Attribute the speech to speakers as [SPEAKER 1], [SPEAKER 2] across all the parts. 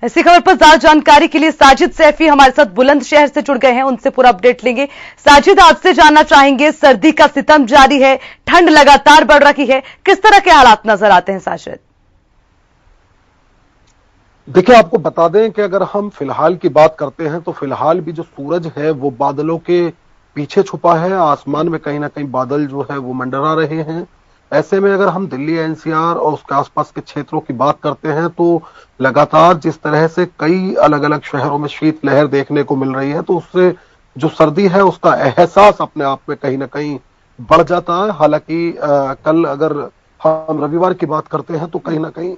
[SPEAKER 1] इसी खबर पर ज्यादा जानकारी के लिए साजिद सैफी हमारे साथ बुलंदशहर से जुड़ गए हैं, उनसे पूरा अपडेट लेंगे। साजिद, आपसे जानना चाहेंगे, सर्दी का सितम जारी है, ठंड लगातार बढ़ रही है, किस तरह के हालात नजर आते हैं साजिद?
[SPEAKER 2] देखिए, आपको बता दें कि अगर हम फिलहाल की बात करते हैं तो फिलहाल भी जो सूरज है वो बादलों के पीछे छुपा है। आसमान में कहीं ना कहीं बादल जो है वो मंडरा रहे हैं। ऐसे में अगर हम दिल्ली एनसीआर और उसके आसपास के क्षेत्रों की बात करते हैं तो लगातार जिस तरह से कई अलग अलग शहरों में शीत लहर देखने को मिल रही है, तो उससे जो सर्दी है उसका एहसास अपने आप में कहीं ना कहीं बढ़ जाता है। हालांकि कल अगर हम रविवार की बात करते हैं तो कहीं ना कहीं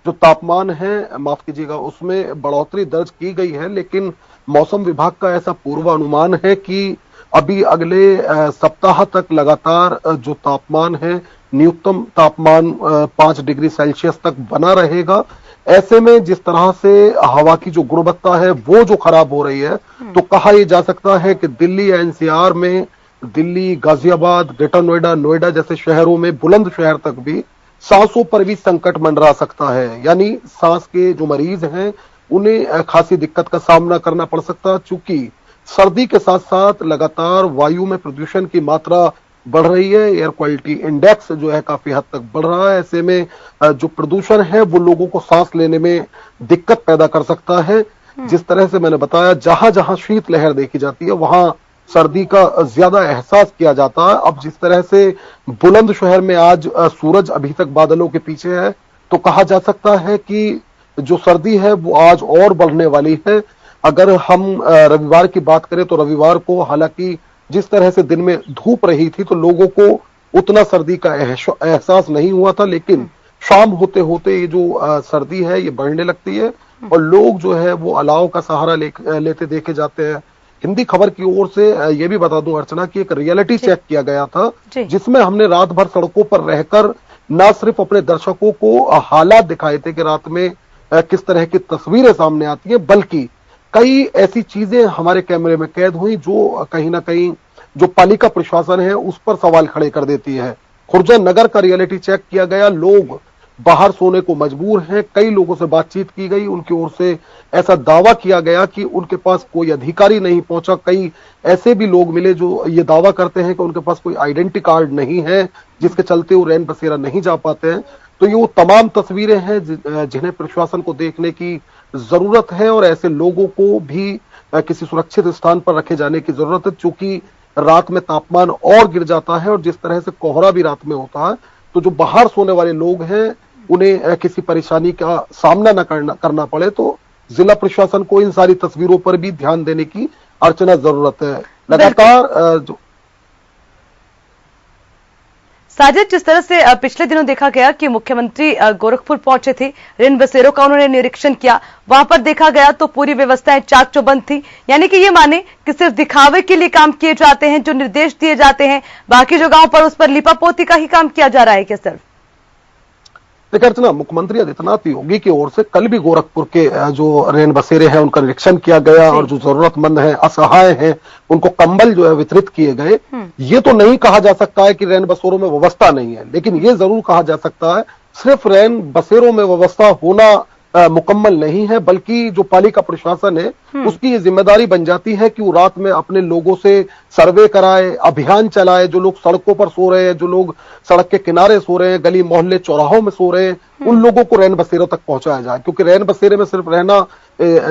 [SPEAKER 2] जो तापमान है, माफ कीजिएगा, उसमें बढ़ोतरी दर्ज की गई है, लेकिन मौसम विभाग का ऐसा पूर्वानुमान है कि अभी अगले सप्ताह तक लगातार जो तापमान है, न्यूनतम तापमान 5 डिग्री सेल्सियस तक बना रहेगा। ऐसे में जिस तरह से हवा की जो गुणवत्ता है वो जो खराब हो रही है, तो कहा यह जा सकता है कि दिल्ली एनसीआर में, दिल्ली, गाजियाबाद, ग्रेटर नोएडा, नोएडा जैसे शहरों में, बुलंदशहर तक भी सांसों पर भी संकट मंडरा सकता है। यानी सांस के जो मरीज हैं उन्हें खासी दिक्कत का सामना करना पड़ सकता है। चूंकि सर्दी के साथ साथ लगातार वायु में प्रदूषण की मात्रा बढ़ रही है, एयर क्वालिटी इंडेक्स जो है काफी हद तक बढ़ रहा है। ऐसे में जो प्रदूषण है वो लोगों को सांस लेने में दिक्कत पैदा कर सकता है। जिस तरह से मैंने बताया, जहां जहां शीत लहर देखी जाती है वहां सर्दी का ज्यादा एहसास किया जाता है। अब जिस तरह से बुलंदशहर में आज सूरज अभी तक बादलों के पीछे है, तो कहा जा सकता है कि जो सर्दी है वो आज और बढ़ने वाली है। अगर हम रविवार की बात करें तो रविवार को हालांकि जिस तरह से दिन में धूप रही थी तो लोगों को उतना सर्दी का एहसास नहीं हुआ था, लेकिन शाम होते होते ये जो सर्दी है ये बढ़ने लगती है और लोग जो है वो अलाव का सहारा लेते देखे जाते हैं। हिंदी खबर की ओर से ये भी बता दूं अर्चना कि एक रियलिटी चेक किया गया था, जिसमें हमने रात भर सड़कों पर रहकर न सिर्फ अपने दर्शकों को हालात दिखाए थे कि रात में किस तरह की तस्वीरें सामने आती है, बल्कि कई ऐसी चीजें हमारे कैमरे में कैद हुई जो कहीं ना कहीं जो पालिका प्रशासन है उस पर सवाल खड़े कर देती है। खुर्जा नगर का रियलिटी चेक किया गया, लोग बाहर सोने को मजबूर हैं। कई लोगों से बातचीत की गई, उनकी ओर से ऐसा दावा किया गया कि उनके पास कोई अधिकारी नहीं पहुंचा। कई ऐसे भी लोग मिले जो ये दावा करते हैं कि उनके पास कोई आइडेंटिटी कार्ड नहीं है, जिसके चलते वो रैन बसेरा नहीं जा पाते हैं। तो ये वो तमाम तस्वीरें हैं जिन्हें प्रशासन को देखने की जरूरत है और ऐसे लोगों को भी किसी सुरक्षित स्थान पर रखे जाने की जरूरत है। चूंकि रात में तापमान और गिर जाता है और जिस तरह से कोहरा भी रात में होता है, तो जो बाहर सोने वाले लोग हैं उन्हें किसी परेशानी का सामना न करना पड़े। तो जिला प्रशासन को इन सारी तस्वीरों पर भी ध्यान देने की अर्चना जरूरत है। लगातार जो
[SPEAKER 1] साजिद, जिस तरह से पिछले दिनों देखा गया कि मुख्यमंत्री गोरखपुर पहुंचे थे, रेन बसेरों का उन्होंने निरीक्षण किया, वहां पर देखा गया तो पूरी व्यवस्थाएं चाक चौबंद थी। यानी कि ये माने कि सिर्फ दिखावे के लिए काम किए जाते हैं, जो निर्देश दिए जाते हैं, बाकी जो गांव पर उस पर लिपापोती का ही काम किया जा रहा है क्या सिर्फ?
[SPEAKER 2] देखिए अर्चना, मुख्यमंत्री आदित्यनाथ योगी की ओर से कल भी गोरखपुर के जो रेन बसेरे हैं उनका निरीक्षण किया गया और जो जरूरतमंद हैं, असहाय हैं, उनको कंबल जो है वितरित किए गए। ये तो नहीं कहा जा सकता है कि रैन बसेरों में व्यवस्था नहीं है, लेकिन ये जरूर कहा जा सकता है सिर्फ रैन बसेरों में व्यवस्था होना मुकम्मल नहीं है, बल्कि जो पालिका प्रशासन है उसकी ये जिम्मेदारी बन जाती है कि वो रात में अपने लोगों से सर्वे कराए, अभियान चलाए। जो लोग सड़कों पर सो रहे हैं, जो लोग सड़क के किनारे सो रहे हैं, गली मोहल्ले चौराहों में सो रहे हैं, उन लोगों को रैन बसेरों तक पहुंचाया जाए। क्योंकि रैन बसेरे में सिर्फ रहना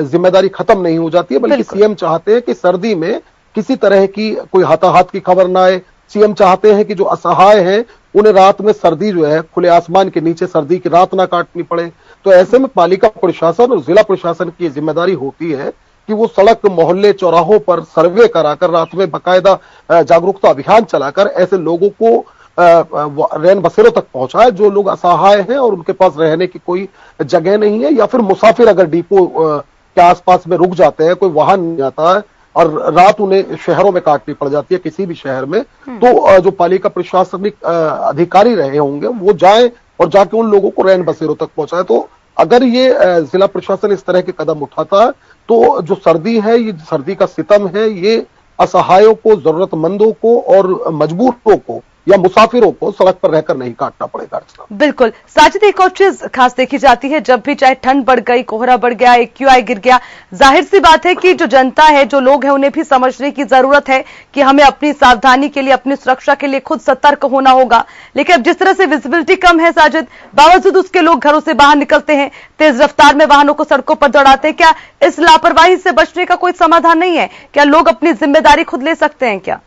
[SPEAKER 2] जिम्मेदारी खत्म नहीं हो जाती है, बल्कि सीएम चाहते हैं कि सर्दी में किसी तरह की कोई हाथाहाथ की खबर ना आए। सीएम चाहते हैं कि जो असहाय हैं उन्हें रात में सर्दी जो है खुले आसमान के नीचे सर्दी की रात ना काटनी पड़े। तो ऐसे में पालिका प्रशासन और जिला प्रशासन की जिम्मेदारी होती है कि वो सड़क, मोहल्ले, चौराहों पर सर्वे कराकर रात में बाकायदा जागरूकता अभियान चलाकर ऐसे लोगों को रैन बसेरों तक पहुंचाए जो लोग असहाय हैं और उनके पास रहने की कोई जगह नहीं है, या फिर मुसाफिर अगर डिपो के आसपास में रुक जाते हैं, कोई वाहन नहीं आता है और रात उन्हें शहरों में काटनी पड़ जाती है किसी भी शहर में, तो जो पालिका प्रशासनिक अधिकारी रहे होंगे वो जाएं और जाके उन लोगों को रैन बसेरों तक पहुंचाए। तो अगर ये जिला प्रशासन इस तरह के कदम उठाता है तो जो सर्दी है, ये सर्दी का सितम है, ये असहायों को, जरूरतमंदों को और मजबूरों को या मुसाफिरों को सड़क पर रहकर नहीं काटना पड़ेगा।
[SPEAKER 1] बिल्कुल साजिद, एक और चीज खास देखी जाती है, जब भी चाहे ठंड बढ़ गई, कोहरा बढ़ गया, AQI गिर गया, जाहिर सी बात है कि जो जनता है, जो लोग हैं, उन्हें भी समझने की जरूरत है कि हमें अपनी सावधानी के लिए, अपनी सुरक्षा के लिए खुद सतर्क होना होगा। लेकिन अब जिस तरह से विजिबिलिटी कम है साजिद, बावजूद उसके लोग घरों से बाहर निकलते हैं, तेज रफ्तार में वाहनों को सड़कों पर दौड़ाते हैं। क्या इस लापरवाही से बचने का कोई समाधान नहीं है? क्या लोग अपनी जिम्मेदारी खुद ले सकते हैं क्या?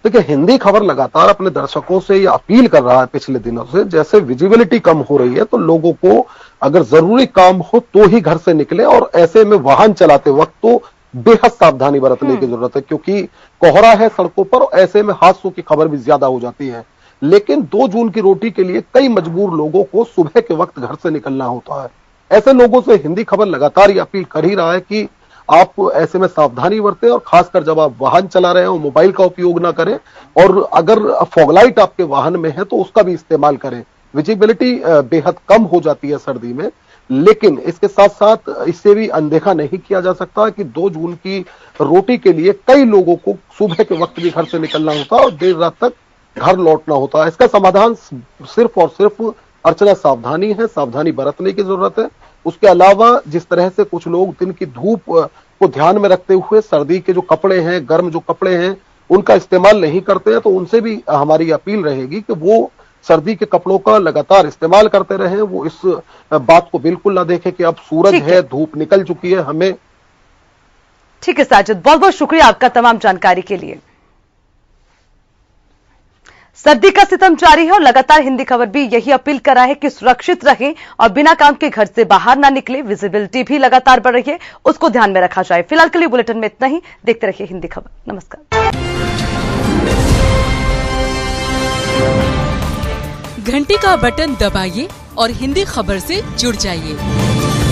[SPEAKER 2] देखिए, हिंदी खबर लगातार अपने दर्शकों से ये अपील कर रहा है पिछले दिनों से, जैसे विजिबिलिटी कम हो रही है तो लोगों को अगर जरूरी काम हो तो ही घर से निकले, और ऐसे में वाहन चलाते वक्त तो बेहद सावधानी बरतने की जरूरत है, क्योंकि कोहरा है सड़कों पर और ऐसे में हादसों की खबर भी ज्यादा हो जाती है। लेकिन 2 जून की रोटी के लिए कई मजबूर लोगों को सुबह के वक्त घर से निकलना होता है। ऐसे लोगों से हिंदी खबर लगातार ये अपील कर ही रहा है कि आप ऐसे में सावधानी बरतें, और खासकर जब आप वाहन चला रहे हो मोबाइल का उपयोग ना करें, और अगर फॉगलाइट आपके वाहन में है तो उसका भी इस्तेमाल करें। विजिबिलिटी बेहद कम हो जाती है सर्दी में, लेकिन इसके साथ साथ इससे भी अनदेखा नहीं किया जा सकता कि 2 जून की रोटी के लिए कई लोगों को सुबह के वक्त भी घर से निकलना होता है और देर रात तक घर लौटना होता है। इसका समाधान सिर्फ और सिर्फ अर्चना सावधानी है, सावधानी बरतने की जरूरत है। उसके अलावा जिस तरह से कुछ लोग दिन की धूप को ध्यान में रखते हुए सर्दी के जो कपड़े हैं, गर्म जो कपड़े हैं, उनका इस्तेमाल नहीं करते हैं, तो उनसे भी हमारी अपील रहेगी कि वो सर्दी के कपड़ों का लगातार इस्तेमाल करते रहें। वो इस बात को बिल्कुल ना देखें कि अब सूरज है, धूप निकल चुकी है, हमें।
[SPEAKER 1] ठीक है साजिद, बहुत बहुत शुक्रिया आपका तमाम जानकारी के लिए। सर्दी का सितम जारी है और लगातार हिंदी खबर भी यही अपील कर रहा है कि सुरक्षित रहें और बिना काम के घर से बाहर ना निकले। विजिबिलिटी भी लगातार बढ़ रही है, उसको ध्यान में रखा जाए। फिलहाल के लिए बुलेटिन में इतना ही। देखते रहिए हिंदी खबर। नमस्कार।
[SPEAKER 3] घंटी का बटन दबाइए और हिंदी खबर से जुड़ जाइए।